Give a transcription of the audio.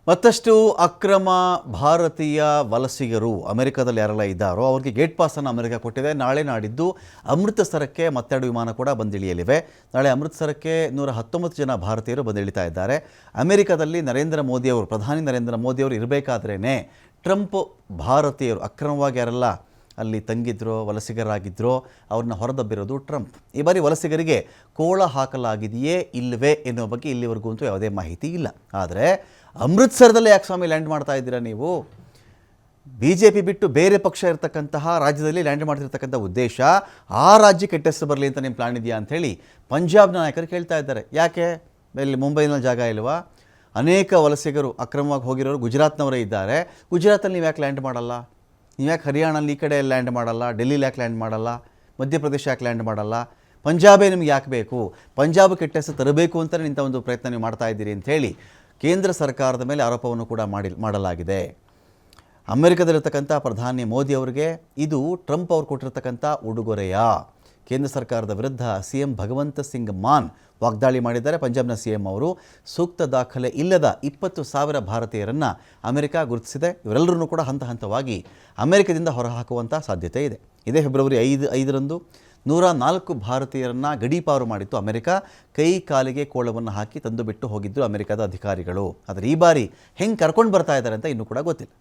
ಮತ್ತಷ್ಟು ಅಕ್ರಮ ಭಾರತೀಯ ವಲಸಿಗರು ಅಮೆರಿಕದಲ್ಲಿ ಯಾರೆಲ್ಲ ಇದ್ದಾರೋ ಅವರಿಗೆ ಗೇಟ್ ಪಾಸನ್ನು ಅಮೆರಿಕ ಕೊಟ್ಟಿದೆ. ನಾಳೆ ನಾಡಿದ್ದು ಅಮೃತಸರಕ್ಕೆ ಮತ್ತೆರಡು ವಿಮಾನ ಕೂಡ ಬಂದಿಳಿಯಲಿವೆ. ನಾಳೆ ಅಮೃತಸರಕ್ಕೆ 119 ಜನ ಭಾರತೀಯರು ಬಂದಿಳಿತಾ ಇದ್ದಾರೆ. ಅಮೆರಿಕದಲ್ಲಿ ಪ್ರಧಾನಿ ನರೇಂದ್ರ ಮೋದಿಯವರು ಇರಬೇಕಾದ್ರೇ ಟ್ರಂಪ್ ಭಾರತೀಯರು ಅಕ್ರಮವಾಗಿ ಯಾರೆಲ್ಲ ಅಲ್ಲಿ ತಂಗಿದ್ರೋ ವಲಸಿಗರಾಗಿದ್ದರೋ ಅವ್ರನ್ನ ಹೊರದಬ್ಬಿರೋದು ಟ್ರಂಪ್. ಈ ಬಾರಿ ವಲಸಿಗರಿಗೆ ಕೋಳ ಹಾಕಲಾಗಿದೆಯೇ ಇಲ್ಲವೇ ಎನ್ನುವ ಬಗ್ಗೆ ಇಲ್ಲಿವರೆಗೂ ಅಂತೂ ಯಾವುದೇ ಮಾಹಿತಿ ಇಲ್ಲ. ಆದರೆ ಅಮೃತಸರದಲ್ಲೇ ಯಾಕೆ ಸ್ವಾಮಿ ಲ್ಯಾಂಡ್ ಮಾಡ್ತಾ ಇದ್ದೀರಾ ನೀವು? BJP ಬಿಟ್ಟು ಬೇರೆ ಪಕ್ಷ ಇರತಕ್ಕಂತಹ ರಾಜ್ಯದಲ್ಲಿ ಲ್ಯಾಂಡ್ ಮಾಡ್ತಿರ್ತಕ್ಕಂಥ ಉದ್ದೇಶ ಆ ರಾಜ್ಯಕ್ಕೆ ಕೆಟ್ಟೆಸರು ಬರಲಿ ಅಂತ ನಿಮ್ಮ ಪ್ಲಾನ್ ಇದೆಯಾ ಅಂಥೇಳಿ ಪಂಜಾಬ್ನ ನಾಯಕರು ಕೇಳ್ತಾ ಇದ್ದಾರೆ. ಯಾಕೆ ಇಲ್ಲಿ ಮುಂಬೈನಲ್ಲಿ ಜಾಗ ಇಲ್ವಾ? ಅನೇಕ ವಲಸಿಗರು ಅಕ್ರಮವಾಗಿ ಹೋಗಿರೋರು ಗುಜರಾತ್ನವರೇ ಇದ್ದಾರೆ. ಗುಜರಾತಲ್ಲಿ ನೀವು ಯಾಕೆ ಲ್ಯಾಂಡ್ ಮಾಡಲ್ಲ? ನೀವು ಯಾಕೆ ಹರಿಯಾಣಲ್ಲಿ ಈ ಕಡೆ ಲ್ಯಾಂಡ್ ಮಾಡಲ್ಲ? ಡೆಲ್ಲಿಲಿ ಯಾಕೆ ಲ್ಯಾಂಡ್ ಮಾಡಲ್ಲ? ಮಧ್ಯಪ್ರದೇಶ ಯಾಕೆ ಲ್ಯಾಂಡ್ ಮಾಡಲ್ಲ? ಪಂಜಾಬೇ ನಿಮ್ಗೆ ಯಾಕೆ ಬೇಕು? ಪಂಜಾಬ್ ಕೆಟ್ಟ ಹೆಸರು ತರಬೇಕು ಅಂತಲೇ ಇಂಥ ಒಂದು ಪ್ರಯತ್ನ ನೀವು ಮಾಡ್ತಾ ಇದ್ದೀರಿ ಅಂಥೇಳಿ ಕೇಂದ್ರ ಸರ್ಕಾರದ ಮೇಲೆ ಆರೋಪವನ್ನು ಕೂಡ ಮಾಡಲಾಗಿದೆ. ಅಮೆರಿಕದಲ್ಲಿರ್ತಕ್ಕಂಥ ಪ್ರಧಾನಿ ಮೋದಿ ಅವರಿಗೆ ಇದು ಟ್ರಂಪ್ ಅವರು ಕೊಟ್ಟಿರ್ತಕ್ಕಂಥ ಉಡುಗೊರೆಯ. ಕೇಂದ್ರ ಸರ್ಕಾರದ ವಿರುದ್ಧ CM ಭಗವಂತ ಸಿಂಗ್ ಮಾನ್ ವಾಗ್ದಾಳಿ ಮಾಡಿದ್ದಾರೆ. ಪಂಜಾಬ್ನ CM ಅವರು ಸೂಕ್ತ ದಾಖಲೆ ಇಲ್ಲದ 20,000 ಭಾರತೀಯರನ್ನು ಅಮೆರಿಕ ಗುರುತಿಸಿದೆ. ಇವರೆಲ್ಲರೂ ಕೂಡ ಹಂತ ಹಂತವಾಗಿ ಅಮೆರಿಕದಿಂದ ಹೊರಹಾಕುವಂಥ ಸಾಧ್ಯತೆ ಇದೆ. ಇದೇ ಫೆಬ್ರವರಿ 5ರಂದು 104 ಭಾರತೀಯರನ್ನು ಗಡೀಪಾರು ಮಾಡಿತ್ತು ಅಮೆರಿಕ. ಕೈ ಕಾಲಿಗೆ ಕೋಳವನ್ನು ಹಾಕಿ ತಂದು ಬಿಟ್ಟು ಹೋಗಿದ್ದರು ಅಮೆರಿಕದ ಅಧಿಕಾರಿಗಳು. ಆದರೆ ಈ ಬಾರಿ ಹೆಂಗೆ ಕರ್ಕೊಂಡು ಬರ್ತಾ ಇದ್ದಾರೆ ಅಂತ ಇನ್ನೂ ಕೂಡ ಗೊತ್ತಿಲ್ಲ.